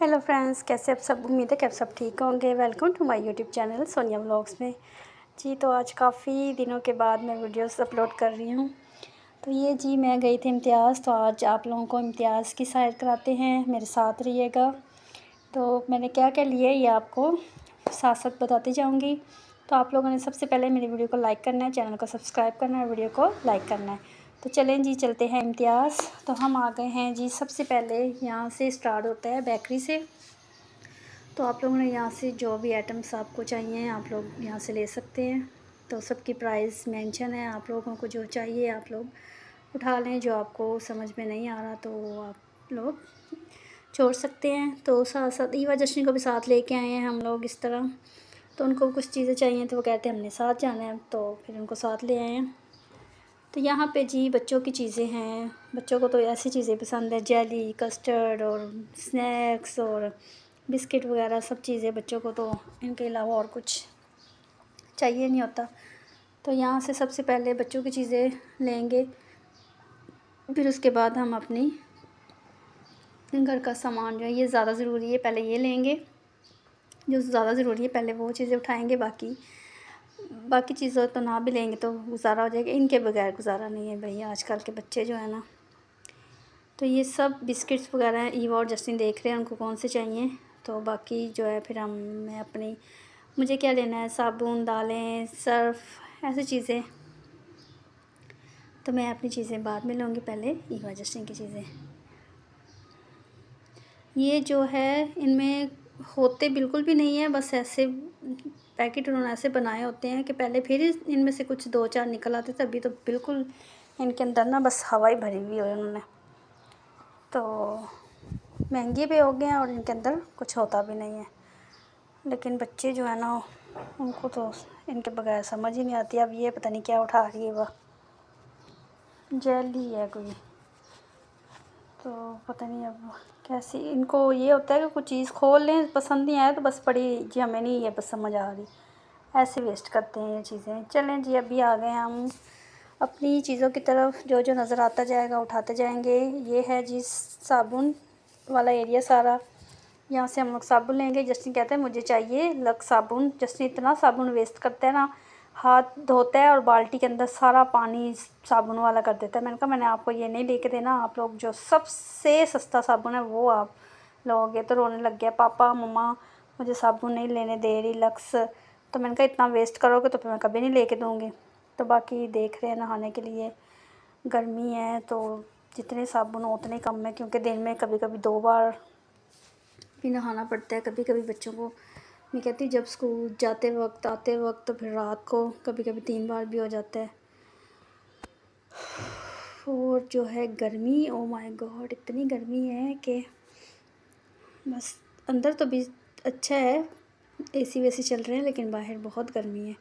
Hello friends, कैसे आप सब। उम्मीद है कि आप सब ठीक होंगे। Welcome to my YouTube channel Sonia vlogs में। जी तो आज काफ़ी दिनों के बाद मैं वीडियोस अपलोड कर रही हूँ। तो ये जी मैं गई थी इम्तियाज़, तो आज आप लोगों को इम्तियाज़ की सैर कराते हैं, मेरे साथ रहिएगा। तो मैंने क्या क्या लिया ये आपको साथ साथ बताती जाऊँगी। तो आप लोगों ने सबसे पहले मेरी वीडियो को लाइक करना है, चैनल को सब्सक्राइब करना है, वीडियो को लाइक करना है। तो चलें जी, चलते हैं इम्तियाज़। तो हम आ गए हैं जी। सबसे पहले यहाँ से स्टार्ट होता है बेकरी से। तो आप लोगों ने यहाँ से जो भी आइटम्स आपको चाहिए आप लोग यहाँ से ले सकते हैं। तो सबकी प्राइस मेंशन है, आप लोगों को जो चाहिए आप लोग उठा लें। जो आपको समझ में नहीं आ रहा तो आप लोग छोड़ सकते हैं। तो साथ साथ ईवा जश्न को भी साथ लेके आए हैं हम लोग इस तरह। तो उनको कुछ चीज़ें चाहिए तो वो कहते हैं हमने साथ जाना है, तो फिर उनको साथ ले आए हैं। तो यहाँ पे जी बच्चों की चीज़ें हैं। बच्चों को तो ऐसी चीज़ें पसंद है, जेली, कस्टर्ड और स्नैक्स और बिस्किट वगैरह सब चीज़ें बच्चों को, तो इनके अलावा और कुछ चाहिए नहीं होता। तो यहाँ से सबसे पहले बच्चों की चीज़ें लेंगे, फिर उसके बाद हम अपनी घर का सामान जो है ये ज़्यादा ज़रूरी है पहले ये लेंगे। जो ज़्यादा ज़रूरी है पहले वो चीज़ें उठाएंगे, बाकी चीज़ों तो ना भी लेंगे तो गुजारा हो जाएगा। इनके बगैर गुजारा नहीं है भैया, आजकल के बच्चे जो है ना। तो ये सब बिस्किट्स वगैरह हैं। ईवा और जस्टिन देख रहे हैं उनको कौन से चाहिए। तो बाकी जो है फिर मैं अपनी मुझे क्या लेना है, साबुन, दालें, सर्फ़, ऐसी चीज़ें। तो मैं अपनी चीज़ें बाद में लूँगी, पहले ईवा जस्टिन की चीज़ें। ये जो है इनमें होते बिल्कुल भी नहीं है, बस ऐसे पैकेट उन्होंने ऐसे बनाए होते हैं कि पहले फिर इनमें से कुछ 2-4 निकल आते थे। अभी तो बिल्कुल इनके अंदर ना बस हवा ही भरी हुई है उन्होंने। तो महंगे भी हो गए हैं और इनके अंदर कुछ होता भी नहीं है। लेकिन बच्चे जो है ना उनको तो इनके बगैर समझ ही नहीं आती। अब ये पता नहीं क्या उठा रही है, वह जेली है कोई, तो पता नहीं अब कैसी। इनको ये होता है कि कुछ चीज़ खोल लें, पसंद नहीं आया तो बस पड़ी जी हमें नहीं ये बस समझ आ रही, ऐसे वेस्ट करते हैं ये चीज़ें। चलें जी, अभी आ गए हम अपनी चीज़ों की तरफ। जो जो नज़र आता जाएगा उठाते जाएंगे। ये है जी साबुन वाला एरिया सारा। यहाँ से हम लोग साबुन लेंगे। जस्टिन कहता है मुझे चाहिए लक्स साबुन। जस्टिन इतना साबुन वेस्ट करता है ना, हाथ धोता है और बाल्टी के अंदर सारा पानी साबुन वाला कर देता है। मैंने कहा मैंने आपको ये नहीं लेके देना, आप लोग जो सबसे सस्ता साबुन है वो आप लोगे। तो रोने लग गया, पापा मम्मा मुझे साबुन नहीं लेने दे रही लक्स। तो मैंने कहा इतना वेस्ट करोगे तो फिर मैं कभी नहीं लेके दूँगी। तो बाकी देख रहे हैं नहाने के लिए, गर्मी है तो जितने साबुन हो उतने कम है, क्योंकि दिन में कभी कभी 2 बार भी नहाना पड़ता है। कभी कभी बच्चों को मैं कहती हूँ जब स्कूल जाते वक्त आते वक्त, तो फिर रात को कभी कभी 3 बार भी हो जाता है। और जो है गर्मी, ओ माय गॉड इतनी गर्मी है कि बस। अंदर तो भी अच्छा है, एसी वेसी चल रहे हैं, लेकिन बाहर बहुत गर्मी है।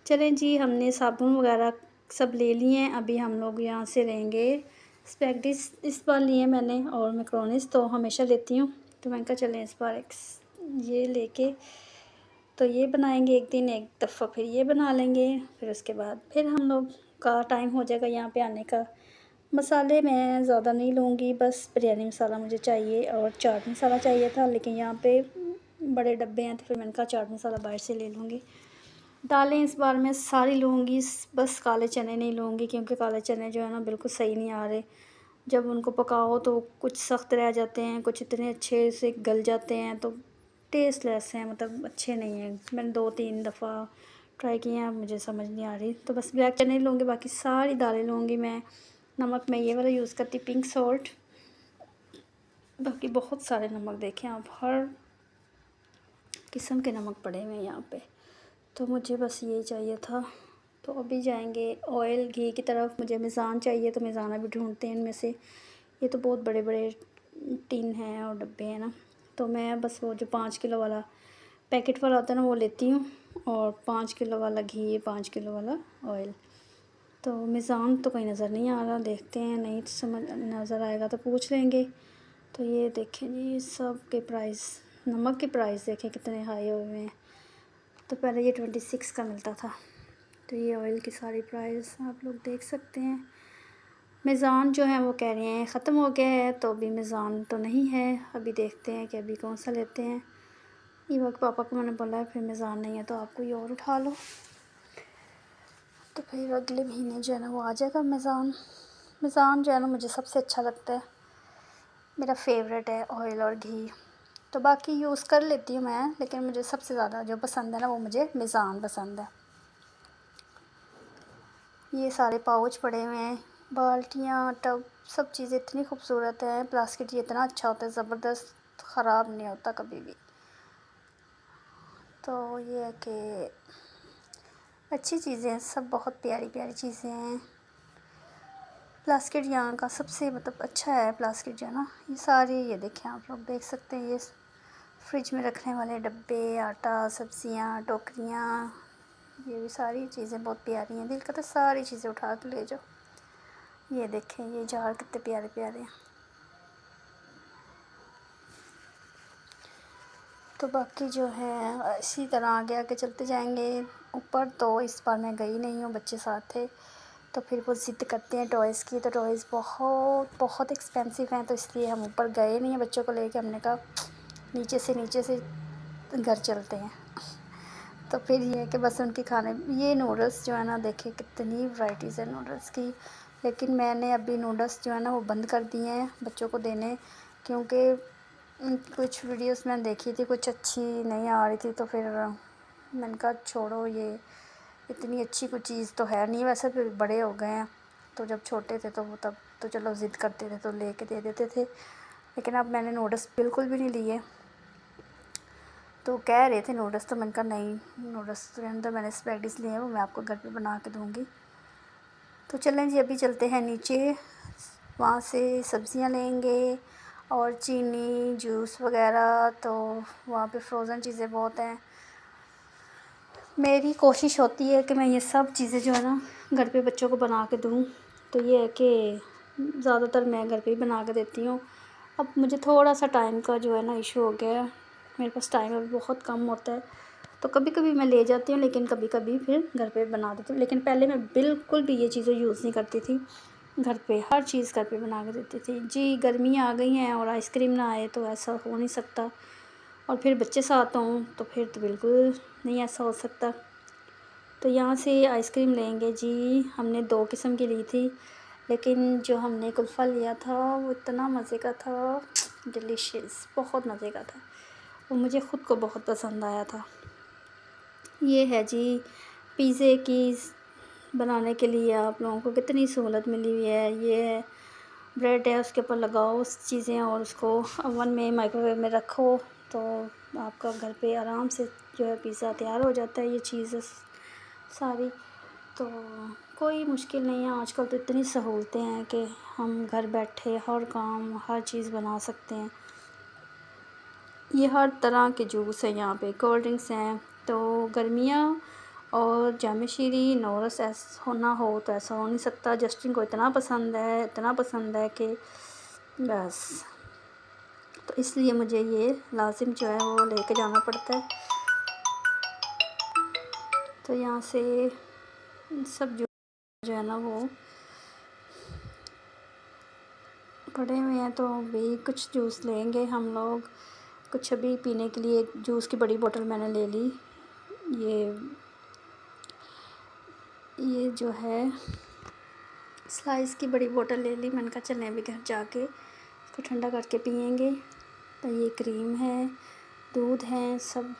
चलें जी, हमने साबुन वगैरह सब ले लिए हैं। अभी हम लोग यहाँ से लेंगे स्पैगेटीज। इस बार लिए मैंने, और मैक्रोनीस तो हमेशा लेती हूँ। तो मैंने कहा चलें इस बार ये लेके तो ये बनाएंगे एक दिन, एक दफ़ा फिर ये बना लेंगे। फिर उसके बाद फिर हम लोग का टाइम हो जाएगा यहाँ पे आने का। मसाले मैं ज़्यादा नहीं लूँगी, बस बिरयानी मसाला मुझे चाहिए और चाट मसाला चाहिए था, लेकिन यहाँ पे बड़े डब्बे हैं तो फिर मैंने कहा चाट मसाला बाहर से ले लूँगी। दालें इस बार मैं सारी लूँगी, बस काले चने नहीं लूँगी, क्योंकि काले चने जो है ना बिल्कुल सही नहीं आ रहे। जब उनको पकाओ तो कुछ सख्त रह जाते हैं, कुछ इतने अच्छे से गल जाते हैं, तो टेस्टलेस हैं, मतलब अच्छे नहीं हैं। मैंने 2-3 दफ़ा ट्राई किए हैं, मुझे समझ नहीं आ रही। तो बस ब्लैक चने लूँगी, बाकी सारी दालें लूँगी मैं। नमक मैं ये वाला यूज़ करती, पिंक सॉल्ट। बाकी बहुत सारे नमक देखें आप, हर किस्म के नमक पड़े हुए हैं यहाँ पे। तो मुझे बस ये चाहिए था। तो अभी जाएंगे ऑयल घी की तरफ। मुझे मिज़ान चाहिए, तो मिज़ाना भी ढूंढते हैं इनमें से। ये तो बहुत बड़े बड़े टिन हैं और डब्बे हैं ना, तो मैं बस वो जो 5 किलो वाला पैकेट वाला होता है ना वो लेती हूँ, और 5 किलो वाला घी, 5 किलो वाला ऑयल। तो मिज़ान तो कहीं नज़र नहीं आ रहा, देखते हैं, नहीं तो समझ नज़र आएगा तो पूछ लेंगे। तो ये देखें जी सब के प्राइस, नमक के प्राइस देखें कितने हाई हुए हैं। तो पहले ये 26 का मिलता था। तो ये ऑयल की सारी प्राइस आप लोग देख सकते हैं। मेज़ान जो है वो कह रहे हैं ख़त्म हो गया है, तो अभी मेज़ान तो नहीं है। अभी देखते हैं कि अभी कौन सा लेते हैं। ईवा के पापा को मैंने बोला है फिर मेज़ान नहीं है तो आप कोई और उठा लो, तो फिर अगले महीने जो है ना वो आ जाएगा मेज़ान। मेज़ान जो है ना मुझे सबसे अच्छा लगता है, मेरा फेवरेट है ऑयल और घी। तो बाकी यूज़ कर लेती हूँ मैं, लेकिन मुझे सबसे ज़्यादा जो पसंद है ना वो मुझे मेज़ान पसंद है। ये सारे पाउच पड़े हुए हैं, बाल्टियाँ, टब, सब चीज़ें इतनी खूबसूरत हैं। प्लास्टिक ये इतना अच्छा होता है, ज़बरदस्त, ख़राब नहीं होता कभी भी। तो ये है कि अच्छी चीज़ें हैं, सब बहुत प्यारी प्यारी चीज़ें हैं। प्लास्टिक यहाँ का सबसे मतलब अच्छा है प्लास्टिक जो है ना। ये सारे ये देखें, आप लोग देख सकते हैं, ये फ्रिज में रखने वाले डब्बे, आटा, सब्जियाँ, टोकरियाँ, ये भी सारी चीज़ें बहुत प्यारी हैं। दिल करता है सारी चीज़ें उठा के ले जाओ। ये देखें, ये जार कितने प्यारे प्यारे हैं। तो बाकी जो है इसी तरह आगे आगे चलते जाएंगे ऊपर। तो इस बार मैं गई नहीं हूँ, बच्चे साथ थे, तो फिर वो ज़िद करते हैं टॉयज़ की, तो टॉयज़ बहुत बहुत एक्सपेंसिव हैं, तो इसलिए हम ऊपर गए नहीं हैं बच्चों को लेके। हमने कहा नीचे से घर चलते हैं। तो फिर ये है कि बस उनकी खाने, ये नूडल्स जो है ना, देखिए कितनी वैराइटीज़ है नूडल्स की। लेकिन मैंने अभी नूडल्स जो है ना वो बंद कर दिए हैं बच्चों को देने, क्योंकि कुछ वीडियोस मैंने देखी थी, कुछ अच्छी नहीं आ रही थी, तो फिर मैंने कहा छोड़ो, ये इतनी अच्छी कोई चीज़ तो है नहीं। वैसे फिर बड़े हो गए हैं, तो जब छोटे थे तो वो तब तो चलो ज़िद करते थे तो लेके दे देते थे, लेकिन अब मैंने नूडल्स बिल्कुल भी नहीं लिए। तो कह रहे थे नूडल्स, तो मैंने कहा नहीं, नूडल्स के अंदर मैंने स्पैगेटीज लिए हैं, वो मैं आपको घर पे बना के दूँगी। तो चलें जी, अभी चलते हैं नीचे, वहाँ से सब्ज़ियाँ लेंगे और चीनी, जूस वगैरह। तो वहाँ पे फ्रोज़न चीज़ें बहुत हैं। मेरी कोशिश होती है कि मैं ये सब चीज़ें जो है ना घर पे बच्चों को बना के दूँ। तो ये है कि ज़्यादातर मैं घर पे ही बना के देती हूँ। अब मुझे थोड़ा सा टाइम का जो है ना इशू हो गया है, मेरे पास टाइम अभी बहुत कम होता है, तो कभी कभी मैं ले जाती हूँ, लेकिन कभी कभी फिर घर पे बना देती हूँ। लेकिन पहले मैं बिल्कुल भी ये चीज़ें यूज़ नहीं करती थी, घर पे हर चीज़ घर पे बना के देती थी जी। गर्मियाँ आ गई हैं और आइसक्रीम ना आए तो ऐसा हो नहीं सकता, और फिर बच्चे साथ हों तो फिर तो बिल्कुल नहीं ऐसा हो सकता। तो यहाँ से आइसक्रीम लेंगे जी। हमने 2 किस्म की ली थी, लेकिन जो हमने कुल्फ़ा लिया था वो इतना मज़े का था, डिलीशियस, बहुत मज़े का था, वो मुझे ख़ुद को बहुत पसंद आया था। ये है जी पिज़्ज़े की बनाने के लिए आप लोगों को कितनी सहूलत मिली हुई है। ये है ब्रेड है, उसके ऊपर लगाओ उस चीज़ें और उसको ओवन में माइक्रोवेव में रखो, तो आपका घर पे आराम से जो है पिज़्ज़ा तैयार हो जाता है। ये चीज़ें सारी तो कोई मुश्किल नहीं है। आजकल तो इतनी सहूलतें हैं कि हम घर बैठे हर काम, हर चीज़ बना सकते हैं। ये हर तरह के जूस हैं यहाँ पे, कोल्ड ड्रिंक्स हैं। तो गर्मियाँ और जाम शीरी नौरस ऐसा ना हो तो ऐसा हो नहीं सकता। जस्टिन को इतना पसंद है कि बस, तो इसलिए मुझे ये लाजिम जो है वो लेके जाना पड़ता है। तो यहाँ से सब जो है ना वो पड़े हुए हैं, तो भी कुछ जूस लेंगे हम लोग। कुछ अभी पीने के लिए जूस की बड़ी बोतल मैंने ले ली। ये जो है स्लाइस की बड़ी बोतल ले ली। मैंने कहा चलें अभी घर जाके इसको ठंडा करके पियेंगे। तो ये क्रीम है, दूध है, सब।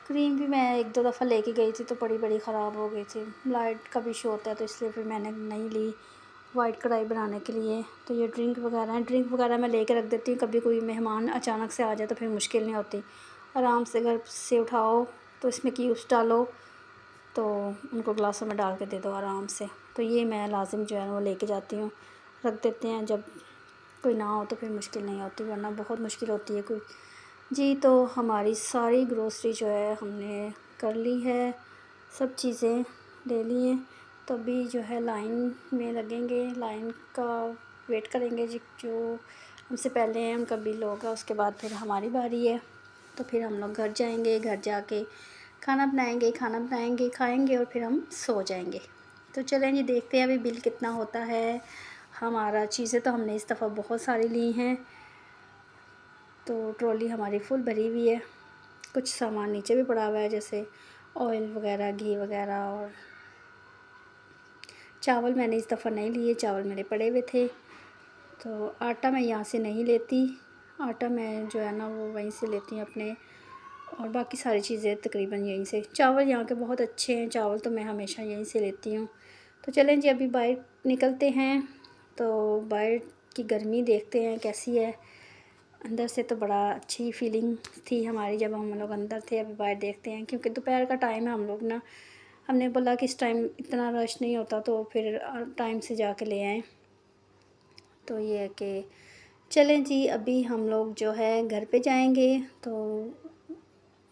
क्रीम भी मैं 1-2 दफ़ा लेके गई थी तो बड़ी ख़राब हो गई थी। लाइट का भी इशू होता है, तो इसलिए फिर मैंने नहीं ली वाइट कढ़ाई बनाने के लिए। तो ये ड्रिंक वगैरह मैं लेके रख देती हूँ। कभी कोई मेहमान अचानक से आ जाए तो फिर मुश्किल नहीं होती, आराम से घर से उठाओ, तो इसमें क्यूब्स डालो, तो उनको ग्लासों में डाल के दे दो आराम से। तो ये मैं लाजिम जो है वो लेके जाती हूँ, रख देते हैं। जब कोई ना हो तो फिर मुश्किल नहीं होती, वरना बहुत मुश्किल होती है कोई जी। तो हमारी सारी ग्रोसरी जो है हमने कर ली है, सब चीज़ें ले ली हैं। तो अभी जो है लाइन में लगेंगे, लाइन का वेट करेंगे जी। जो हमसे पहले हैं उनका बिल होगा, उसके बाद फिर हमारी बारी है। तो फिर हम लोग घर जाएंगे, घर जाके खाना बनाएंगे, खाएंगे और फिर हम सो जाएंगे। तो चलें जी देखते हैं अभी बिल कितना होता है हमारा। चीज़ें तो हमने इस दफ़ा बहुत सारी ली हैं, तो ट्रॉली हमारी फुल भरी हुई है। कुछ सामान नीचे भी पड़ा हुआ है, जैसे ऑयल वगैरह, घी वगैरह, और चावल मैंने इस दफ़ा नहीं लिए, चावल मेरे पड़े हुए थे। तो आटा मैं यहाँ से नहीं लेती, आटा मैं जो है ना वो वहीं से लेती हूँ अपने, और बाकी सारी चीज़ें तकरीबन यहीं से। चावल यहाँ के बहुत अच्छे हैं, चावल तो मैं हमेशा यहीं से लेती हूँ। तो चलें जी अभी बाहर निकलते हैं, तो बाहर की गर्मी देखते हैं कैसी है। अंदर से तो बड़ा अच्छी फीलिंग थी हमारी जब हम लोग अंदर थे। अभी बाहर देखते हैं, क्योंकि दोपहर का टाइम है, हम लोग ना हमने बोला कि इस टाइम इतना रश नहीं होता, तो फिर टाइम से जाके ले आएँ। तो ये है कि चलें जी अभी हम लोग जो है घर पे जाएंगे। तो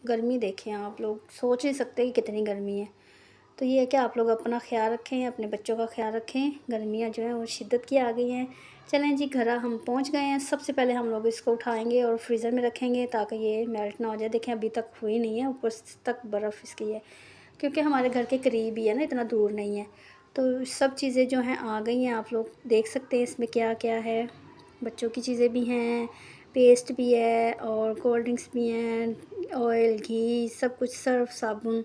गर्मी देखें, आप लोग सोच नहीं सकते कि कितनी गर्मी है। तो ये है कि आप लोग अपना ख्याल रखें, अपने बच्चों का ख्याल रखें। गर्मियाँ जो हैं वो शिद्दत की आ गई हैं। चलें जी घर हम पहुंच गए हैं। सबसे पहले हम लोग इसको उठाएंगे और फ्रीज़र में रखेंगे ताकि ये मेल्ट ना हो जाए। देखें अभी तक हुई नहीं है, ऊपर तक बर्फ़ इसकी है, क्योंकि हमारे घर के करीब ही है ना, इतना दूर नहीं है। तो सब चीज़ें जो हैं आ गई हैं, आप लोग देख सकते हैं इसमें क्या क्या है। बच्चों की चीज़ें भी हैं, पेस्ट भी है, और कोल्ड ड्रिंक्स भी हैं, ऑयल, घी, सब कुछ, सर्फ़, साबुन,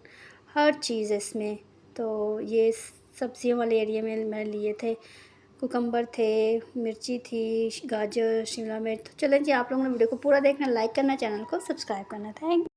हर चीज़ है इसमें। तो ये सब्जियों वाले एरिया में मैंने लिए थे। कुकम्बर थे, मिर्ची थी, गाजर, शिमला मिर्च। तो चलें जी आप लोगों ने वीडियो को पूरा देखना, लाइक करना, चैनल को सब्सक्राइब करना। थैंक